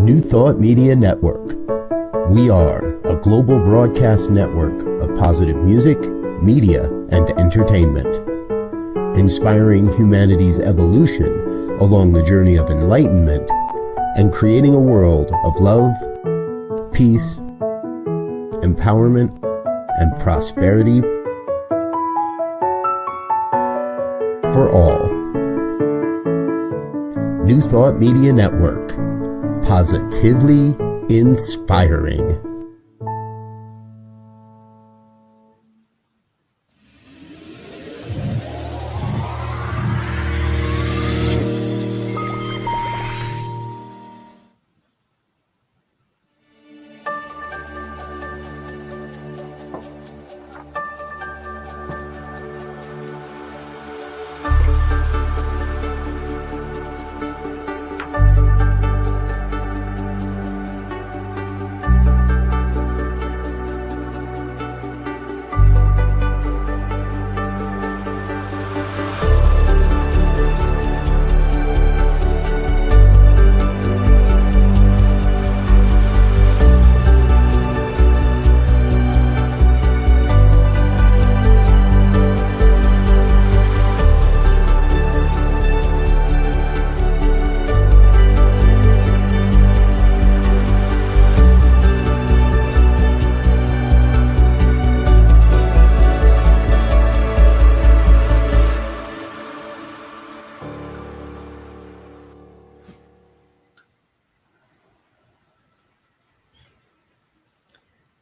New Thought Media Network. We are a global broadcast network of positive music, media, and entertainment, inspiring humanity's evolution along the journey of enlightenment and creating a world of love, peace, empowerment, and prosperity for all. New Thought Media Network. Positively inspiring.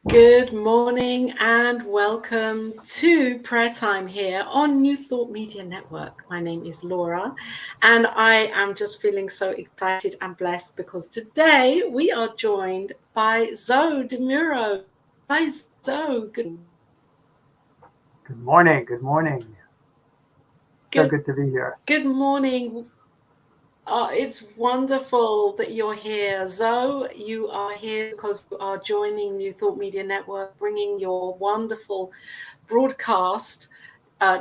Good morning and welcome to prayer time here on New Thought Media Network. My name is Laura and I am just feeling so excited and blessed because today we are joined by Zoe DeMuro. Hi Zoe. Good morning. Good morning. So good to be here. Good morning. It's wonderful that you're here. Zoe, you are here because you are joining New Thought Media Network, bringing your wonderful broadcast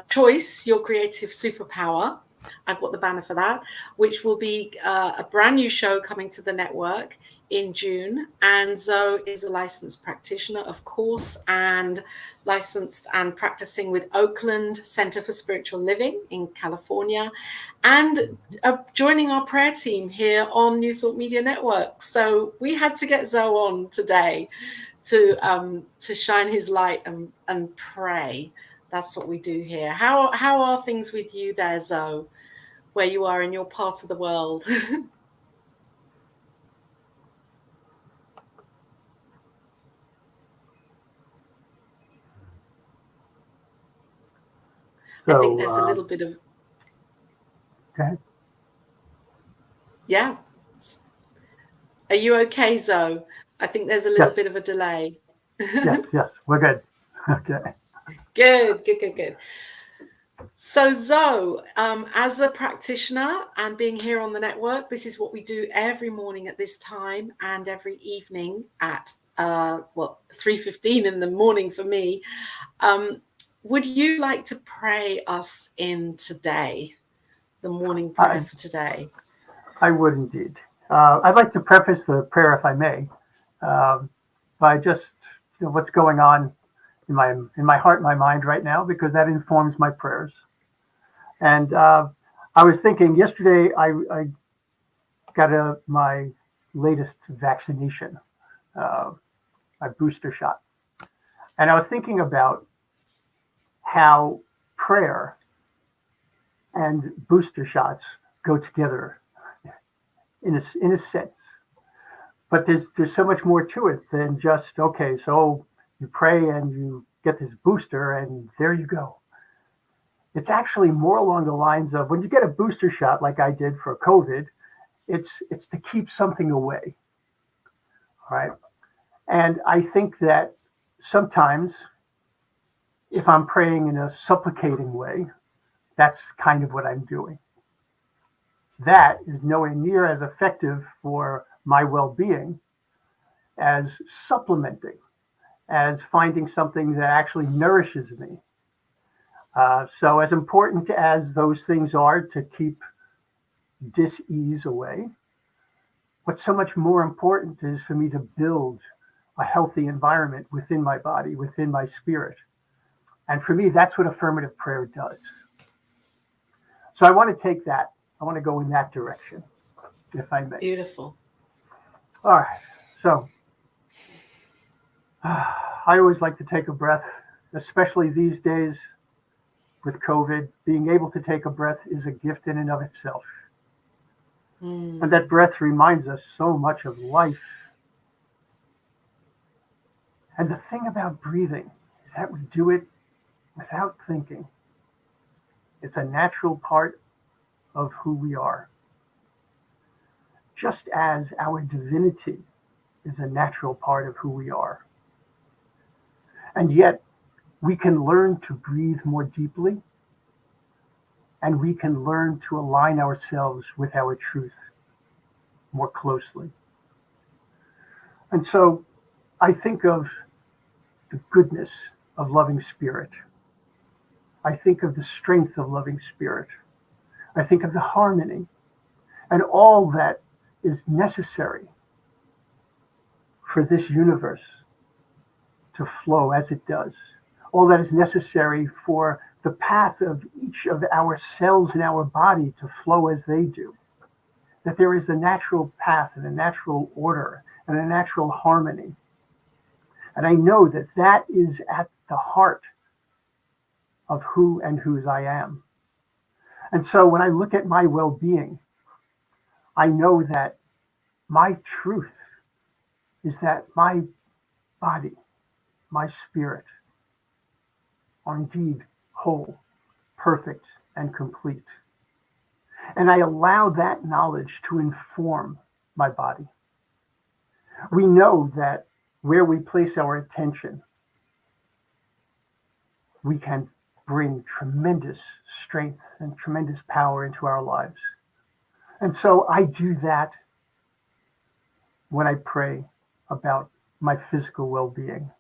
choice, your creative superpower. I've got the banner for that, which will be a brand new show coming to the network in June. And Zoe is a licensed practitioner, of course, and licensed and practicing with Oakland Center for Spiritual Living in California, and joining our prayer team here on New Thought Media Network. So we had to get Zoe on today to shine his light and pray. That's what we do here. How are things with you there, Zoe, where you are in your part of the world? So, I think there's a little bit of... Go ahead. Yeah. Are you okay, Zoe? I think there's a little bit of a delay. Yes, we're good. Okay. Good. So Zoe, as a practitioner and being here on the network, this is what we do every morning at this time and every evening at 3:15 in the morning for me. Would you like to pray us in today, the morning prayer for today? I would indeed. I'd like to preface the prayer, if I may, by just what's going on in my heart and my mind right now, because that informs my prayers. And I was thinking yesterday, I got my latest vaccination, my booster shot, and I was thinking about how prayer and booster shots go together in a sense, but there's so much more to it than just, okay, so you pray and you get this booster and there you go. It's actually more along the lines of when you get a booster shot like I did for COVID, it's to keep something away. All right. And I think that sometimes if I'm praying in a supplicating way, that's kind of what I'm doing. That is nowhere near as effective for my well-being as supplementing, as finding something that actually nourishes me. So as important as those things are to keep dis-ease away, What's so much more important is for me to build a healthy environment within my body, within my spirit. And for me, that's what affirmative prayer does. So I want to take that. I want to go in that direction, if I may. Beautiful. All right. So I always like to take a breath, especially these days with COVID. Being able to take a breath is a gift in and of itself. And that breath reminds us so much of life. And the thing about breathing is that we do it without thinking. It's a natural part of who we are. Just as our divinity is a natural part of who we are. And yet, we can learn to breathe more deeply, and we can learn to align ourselves with our truth more closely. And so, I think of the goodness of loving spirit. I think of the strength of loving spirit. I think of the harmony and all that is necessary for this universe to flow as it does. All that is necessary for the path of each of our cells in our body to flow as they do. That there is a natural path and a natural order and a natural harmony. And I know that that is at the heart of who and whose I am. And so when I look at my well-being, I know that my truth is that my body, my spirit are indeed whole, perfect, and complete. And I allow that knowledge to inform my body. We know that where we place our attention, we can bring tremendous strength and tremendous power into our lives. And so I do that when I pray about my physical well-being.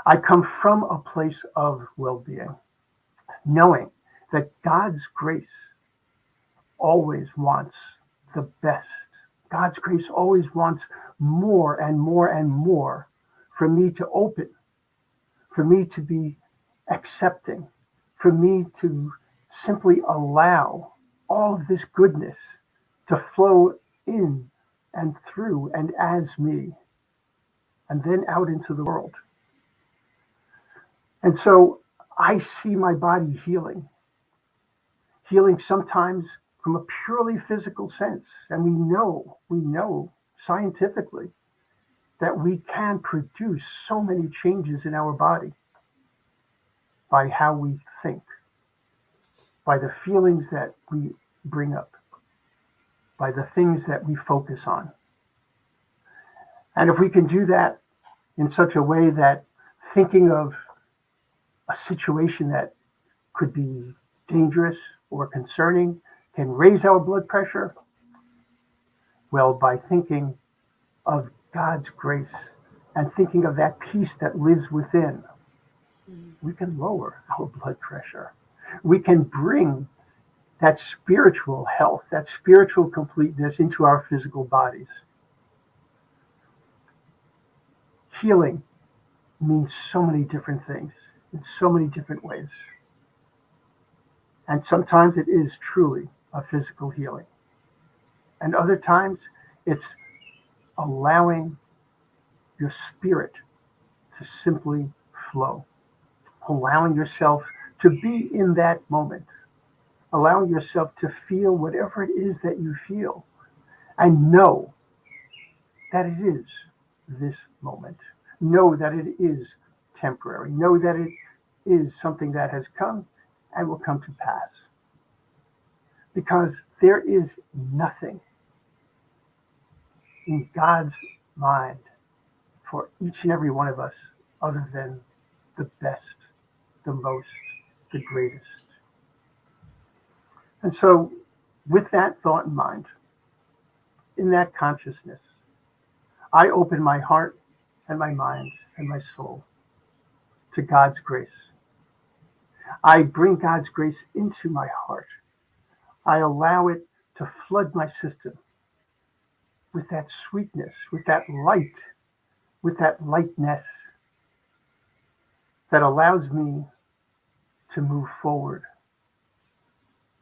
I come from a place of well-being, knowing that God's grace always wants the best. God's grace always wants more and more and more for me to open, for me to be accepting, for me to simply allow all of this goodness to flow in and through and as me, and then out into the world. And so I see my body healing sometimes from a purely physical sense. And we know scientifically that we can produce so many changes in our body by how we think, by the feelings that we bring up, by the things that we focus on. And if we can do that in such a way that thinking of a situation that could be dangerous or concerning can raise our blood pressure, well, by thinking of God's grace and thinking of that peace that lives within, we can lower our blood pressure. We can bring that spiritual health, that spiritual completeness into our physical bodies. Healing means so many different things in so many different ways. And sometimes it is truly a physical healing. And other times it's allowing your spirit to simply flow, allowing yourself to be in that moment, allowing yourself to feel whatever it is that you feel, and know that it is this moment. Know that it is temporary. Know that it is something that has come and will come to pass. Because there is nothing in God's mind for each and every one of us other than the best, the most, the greatest. And so with that thought in mind, in that consciousness, I open my heart and my mind and my soul to God's grace. I bring God's grace into my heart. I allow it to flood my system with that sweetness, with that light, with that lightness that allows me to move forward,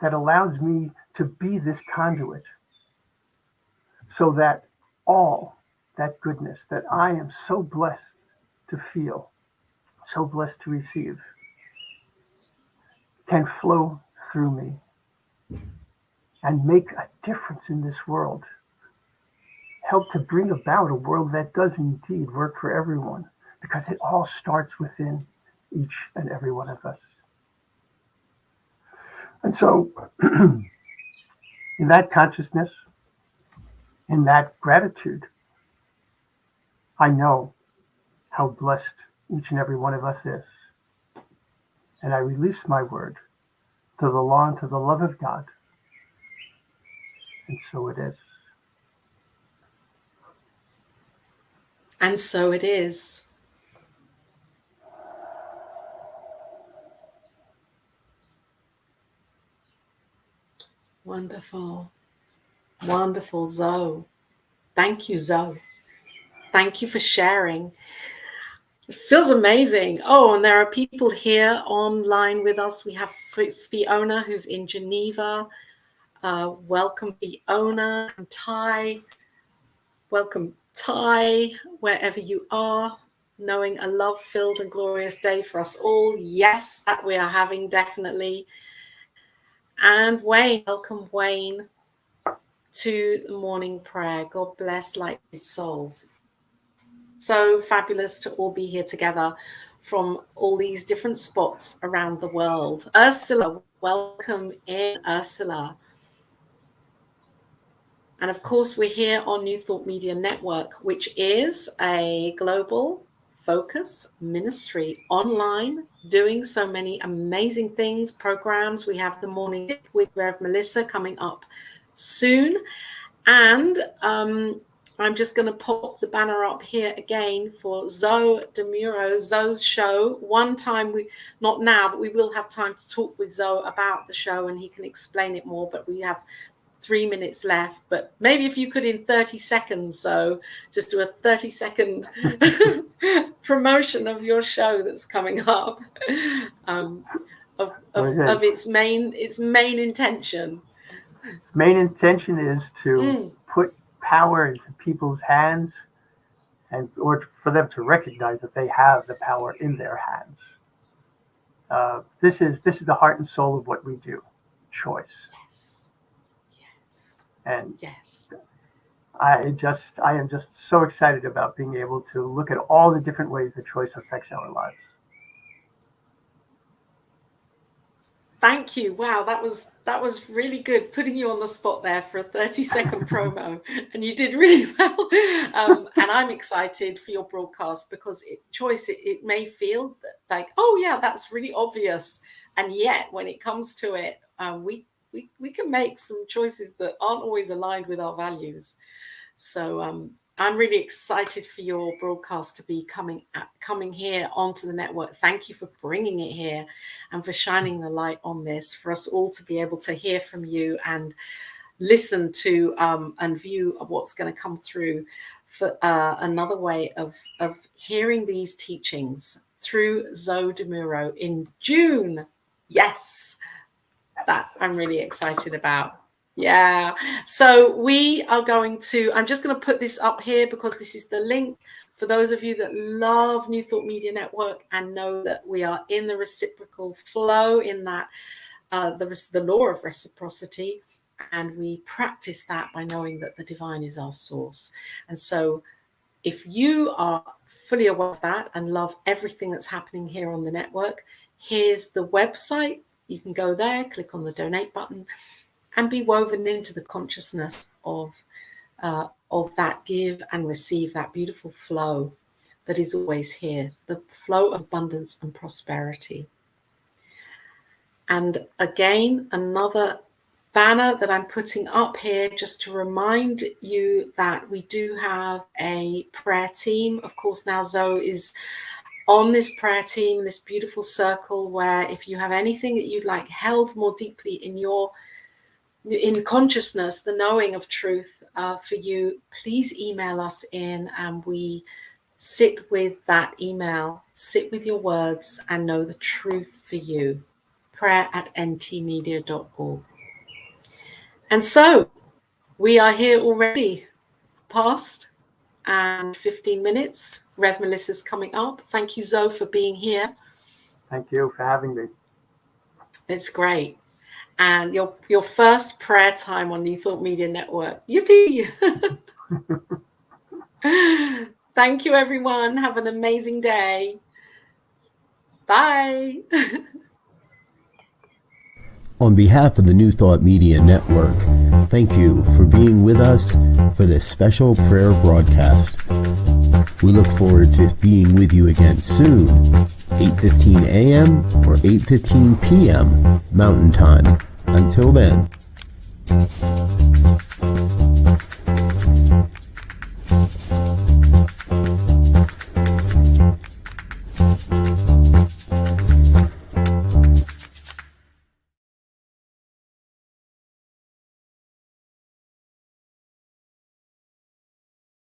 that allows me to be this conduit, so that all that goodness that I am so blessed to feel, so blessed to receive, can flow through me and make a difference in this world. Help to bring about a world that does indeed work for everyone, because it all starts within each and every one of us. And so, in that consciousness, in that gratitude, I know how blessed each and every one of us is. And I release my word to the law and to the love of God. And so it is. And so it is. Wonderful. Wonderful, Zoe. Thank you, Zoe. Thank you for sharing. It feels amazing. Oh, and there are people here online with us. We have Fiona, who's in Geneva. Welcome, Fiona, and Ty. Welcome, Ty, wherever you are. Knowing a love-filled and glorious day for us all. Yes, that we are having, definitely. And Wayne, welcome, Wayne, to the morning prayer. God bless lighted souls. So fabulous to all be here together from all these different spots around the world. Ursula, welcome in, Ursula. And of course, we're here on New Thought Media Network, which is a global focus ministry online, doing so many amazing things, programs. We have the morning Dip with Rev Melissa coming up soon. And I'm just going to pop the banner up here again for Zoe DeMuro, Zoe's show. One time, not now, but we will have time to talk with Zoe about the show and he can explain it more. But we have 3 minutes left. But maybe if you could, in 30 seconds, so just do a 30-second promotion of your show that's coming up, of its main intention. Main intention is to put power into people's hands, and or for them to recognize that they have the power in their hands. This is the heart and soul of what we do. Choice. Yes. And yes. I am just so excited about being able to look at all the different ways that choice affects our lives. Thank you. Wow, that was really good, putting you on the spot there for a 30-second promo, and you did really well. And I'm excited for your broadcast because it may feel like, oh yeah, that's really obvious, and yet when it comes to it, we can make some choices that aren't always aligned with our values. So I'm really excited for your broadcast to be coming here onto the network. Thank you for bringing it here and for shining the light on this, for us all to be able to hear from you and listen to and view what's going to come through for another way of hearing these teachings through Zoe DeMuro in June. Yes, that I'm really excited about. Yeah, so we are going to, I'm just going to put this up here because this is the link for those of you that love New Thought Media Network and know that we are in the reciprocal flow, in that the law of reciprocity, and we practice that by knowing that the divine is our source. And so if you are fully aware of that and love everything that's happening here on the network, here's the website. You can go there, click on the donate button, and be woven into the consciousness of that give and receive, that beautiful flow that is always here, the flow of abundance and prosperity. And again, another banner that I'm putting up here just to remind you that we do have a prayer team. Of course, now Zoe is on this prayer team, this beautiful circle where if you have anything that you'd like held more deeply in your in consciousness, the knowing of truth for you, please email us in, and we sit with that email, sit with your words, and know the truth for you. prayer@ntmedia.org. And so we are here already past and 15 minutes. Rev Melissa's coming up. Thank you, Zoe, for being here. Thank you for having me. It's great. And your first prayer time on New Thought Media Network. Yippee! Thank you, everyone. Have an amazing day. Bye. On behalf of the New Thought Media Network, thank you for being with us for this special prayer broadcast. We look forward to being with you again soon, 8:15 a.m. or 8:15 p.m. Mountain Time. Until then.